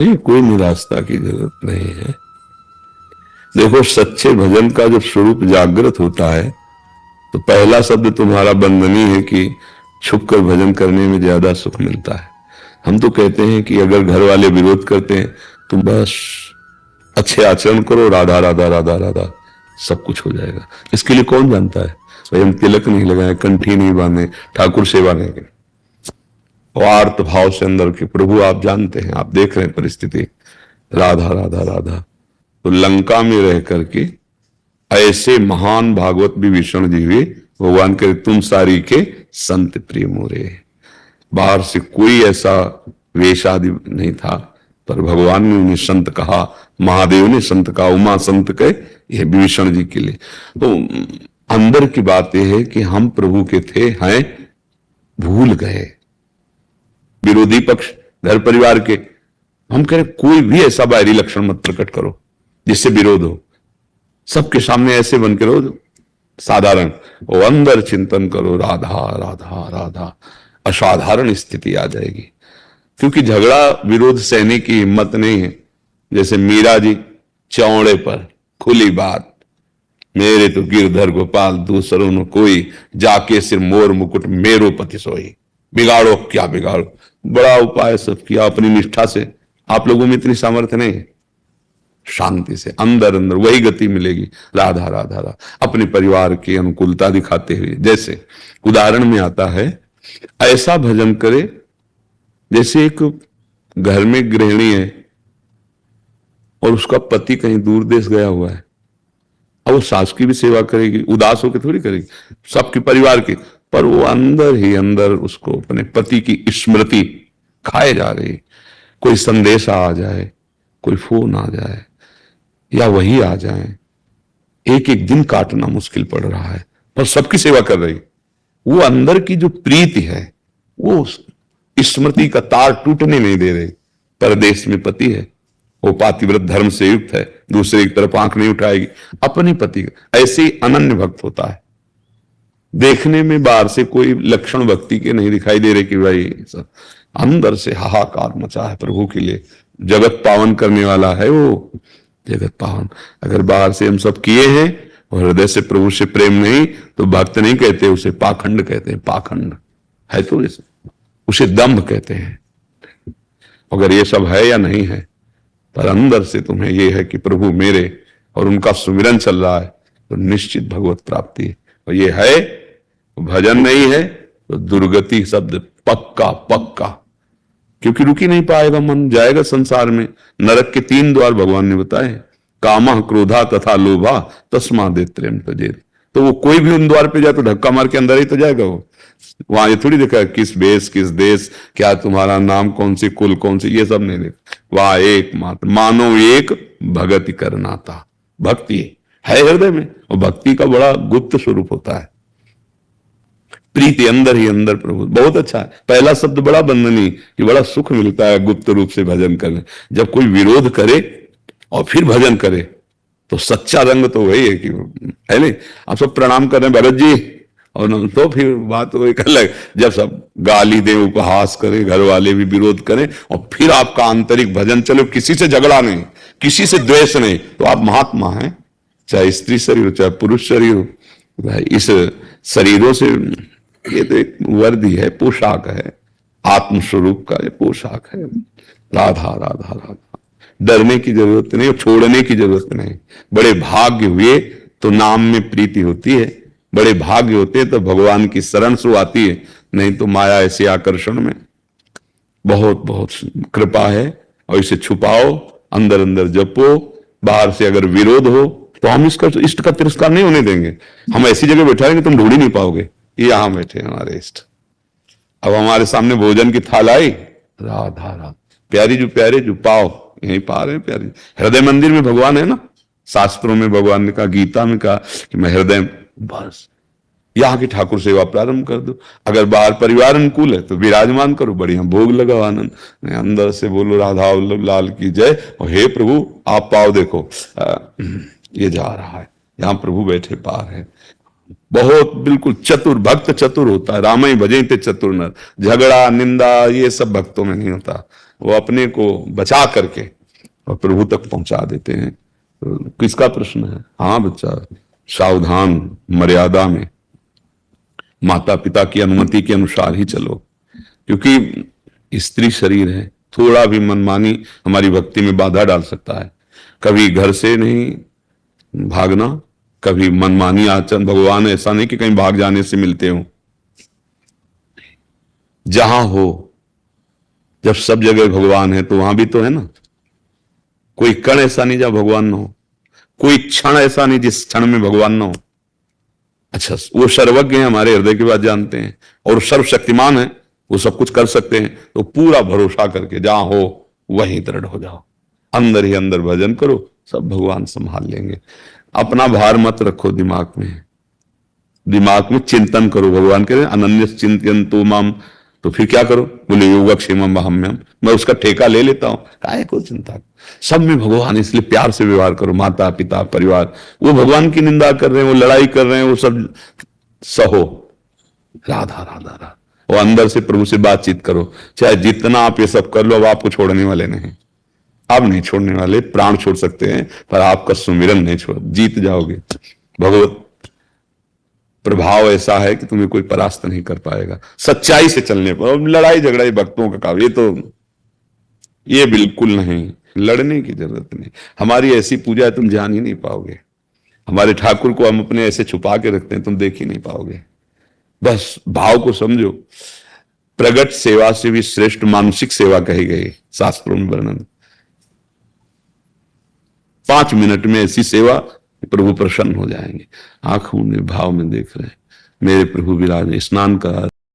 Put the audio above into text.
ये कोई निराशा की जरूरत नहीं है। देखो, सच्चे भजन का जब स्वरूप जागृत होता है तो पहला शब्द तुम्हारा बंधनी है कि छुप कर भजन करने में ज्यादा सुख मिलता है। हम तो कहते हैं कि अगर घर वाले विरोध करते हैं तो बस अच्छे आचरण करो, राधा राधा राधा राधा, सब कुछ हो जाएगा। इसके लिए कौन जानता है? भाई हम तिलक नहीं लगाए, कंठी नहीं बांधे, ठाकुर सेवा नहीं करें, आर्त भाव से अंदर के प्रभु आप जानते हैं, आप देख रहे हैं परिस्थिति, राधा राधा राधा। तो लंका में रह करके ऐसे महान भागवत विभीषण जी हुए, भगवान करे तुम सारी के संत प्रिय मोरे। बाहर से कोई ऐसा वेश आदि नहीं था, पर भगवान ने उन्हें संत कहा, महादेव ने संत कहा, उमा संत कहे, यह विभीषण जी के लिए। तो अंदर की बात यह है कि हम प्रभु के थे, हैं, भूल गए। विरोधी पक्ष घर परिवार के, हम कह रहे कोई भी ऐसा बाहरी लक्षण मत प्रकट करो जिससे विरोध हो, सबके सामने ऐसे बन के रहो साधारण, और अंदर चिंतन करो राधा राधा राधा, असाधारण स्थिति आ जाएगी। क्योंकि झगड़ा विरोध सहने की हिम्मत नहीं है। जैसे मीरा जी चौड़े पर खुली बात, मेरे तो गिरधर गोपाल दूसरों न कोई, जाके सिर मोर मुकुट मेरो पति सोई। बिगाड़ो क्या बिगाड़ो, बड़ा उपाय सब किया अपनी निष्ठा से, आप लोगों में इतनी सामर्थ्य नहीं है। शांति से अंदर अंदर वही गति मिलेगी, राधा राधा राधा, अपने परिवार की अनुकूलता दिखाते हुए। जैसे उदाहरण में आता है, ऐसा भजन करे जैसे एक घर में गृहिणी है और उसका पति कहीं दूर देश गया हुआ है, अब वो सास की भी सेवा करेगी, उदास होकर थोड़ी करेगी, सबके परिवार की, पर वो अंदर ही अंदर उसको अपने पति की स्मृति खाए जा रही। कोई संदेश आ जाए, कोई फोन आ जाए या वही आ जाए, एक एक दिन काटना मुश्किल पड़ रहा है, पर सबकी सेवा कर रही। वो अंदर की जो प्रीति है वो स्मृति का तार टूटने नहीं दे रही। परदेश में पति है, वो पातिव्रत धर्म से युक्त है, दूसरे की तरफ आंख नहीं उठाएगी, अपने पति का। ऐसे ही अनन्य भक्त होता है। देखने में बाहर से कोई लक्षण भक्ति के नहीं दिखाई दे रहे कि भाई अंदर से हाहाकार मचा है प्रभु के लिए, जगत पावन करने वाला है वो, जगत पावन। अगर बाहर से हम सब किए हैं और हृदय से प्रभु से प्रेम नहीं, तो भक्त नहीं कहते, उसे पाखंड कहते हैं। पाखंड है तो उसे दंभ कहते हैं। अगर ये सब है या नहीं है, पर अंदर से तुम्हें यह है कि प्रभु मेरे, और उनका सुमिरन चल रहा है, तो निश्चित भगवत प्राप्ति है। और ये है, भजन नहीं है तो दुर्गति शब्द पक्का पक्का, क्योंकि रुक ही नहीं पाएगा, मन जाएगा संसार में। नरक के 3 द्वार भगवान ने बताए, कामः क्रोधा तथा लोभा तस्मा देत्रेम तजेत। तो वो कोई भी उन द्वार पे जाए तो धक्का मार के अंदर ही तो जाएगा वो। वहां ये थोड़ी देखा किस बेस किस देश, क्या तुम्हारा नाम, कौन सी कुल, कौन सी, ये सब नहीं देखा। वहां एक मात्र मानो एक भगति करना था। भक्ति है हृदय में, और भक्ति का बड़ा गुप्त स्वरूप होता है, प्रीति अंदर ही अंदर प्रभु। बहुत अच्छा है। पहला शब्द बड़ा बंधनी, कि बड़ा सुख मिलता है गुप्त रूप से भजन करने। जब कोई विरोध करे और फिर भजन करे तो सच्चा रंग तो वही है कि है नहीं, आप सब प्रणाम कर रहे हैं भरत जी, और तो फिर बात तो एक अलग। जब सब गाली दे, उपहास करें, घर वाले भी विरोध करें, और फिर आपका आंतरिक भजन चले, किसी से झगड़ा नहीं, किसी से द्वेष नहीं, तो आप महात्मा हैं। चाहे स्त्री शरीर हो चाहे पुरुष शरीर हो, भाई इस शरीरों से, ये तो एक वर्दी है, पोशाक है, आत्मस्वरूप का ये पोशाक है। राधा राधा राधा, डरने की जरूरत नहीं और छोड़ने की जरूरत नहीं। बड़े भाग्य हुए तो नाम में प्रीति होती है, बड़े भाग्य होते तो भगवान की शरण सो आती है, नहीं तो माया ऐसे आकर्षण में। बहुत बहुत कृपा है, और इसे छुपाओ, अंदर अंदर जपो। बाहर से अगर विरोध हो तो हम इसका इष्ट का तिरस्कार नहीं होने देंगे। हम ऐसी जगह बैठाएंगे तुम ढूंढ ही नहीं पाओगे, ये यहां बैठे हमारे इष्ट। अब हमारे सामने भोजन की थाल आई, राधा राधा, प्यारी जो प्यारे जो पाओ, यही पा रहे हैं प्यारी। हृदय मंदिर में भगवान है ना, शास्त्रों में भगवान ने कहा, गीता में कहा कि मैं हृदय, बस यहां की ठाकुर सेवा प्रारंभ कर दो। अगर बाहर परिवार अनुकूल है तो विराजमान करो, बढ़िया भोग लगाओ, आनंद। अंदर से बोलो राधा वल्लभ लाल की जय, और हे प्रभु आप पाओ, देखो ये जा रहा है, यहां प्रभु बैठे पार है। बहुत बिल्कुल चतुर भक्त चतुर होता है, रामई भजते चतुर नर। झगड़ा निंदा ये सब भक्तों में नहीं होता। वो अपने को बचा करके और प्रभु तक पहुंचा देते हैं। तो किसका प्रश्न है? हाँ बच्चा, सावधान, मर्यादा में, माता पिता की अनुमति के अनुसार ही चलो, क्योंकि स्त्री शरीर है, थोड़ा भी मनमानी हमारी भक्ति में बाधा डाल सकता है। कभी घर से नहीं भागना, कभी मनमानी आचरण। भगवान ऐसा नहीं कि कहीं भाग जाने से मिलते हो, जहां हो, जब सब जगह भगवान है तो वहां भी तो है ना। कोई कण ऐसा नहीं जहां भगवान ना हो, कोई क्षण ऐसा नहीं जिस क्षण में भगवान ना हो। अच्छा, वो सर्वज्ञ हैं, हमारे हृदय की बात जानते हैं और सर्वशक्तिमान है, वो सब कुछ कर सकते हैं। तो पूरा भरोसा करके जहां हो वहीं दृढ़ हो जाओ, अंदर ही अंदर भजन करो, सब भगवान संभाल लेंगे। अपना भार मत रखो दिमाग में, दिमाग में चिंतन करो। भगवान कह रहे हैं अनन्य चिंतयन्तु माम, तो फिर क्या करो? बोले योगक्षेमम वहाम्यहम्, मैं उसका ठेका ले लेता हूं, काहे को चिंता। सब में भगवान, इसलिए प्यार से व्यवहार करो। माता पिता परिवार, वो भगवान की निंदा कर रहे हैं, वो लड़ाई कर रहे हैं, वो सब सहो, राधा राधा राधा। वो अंदर से प्रभु से बातचीत करो। चाहे जितना आप ये सब कर लो, अब आपको छोड़ने वाले नहीं, आप नहीं छोड़ने वाले। प्राण छोड़ सकते हैं पर आपका सुमिरन नहीं छोड़, जीत जाओगे। भगवत प्रभाव ऐसा है कि तुम्हें कोई परास्त नहीं कर पाएगा सच्चाई से चलने पर। और लड़ाई झगड़ाई भक्तों का काम, ये बिल्कुल नहीं, लड़ने की जरूरत नहीं। हमारी ऐसी पूजा है तुम जान ही नहीं पाओगे। हमारे ठाकुर को हम अपने ऐसे छुपा के रखते हैं, तुम देख ही नहीं पाओगे। बस भाव को समझो। प्रगट सेवा से भी श्रेष्ठ मानसिक सेवा कही गई शास्त्रों में वर्णन। 5 मिनट में ऐसी सेवा, प्रभु प्रसन्न हो जाएंगे। आंखों में भाव में देख रहे हैं, मेरे प्रभु विराज, स्नान करा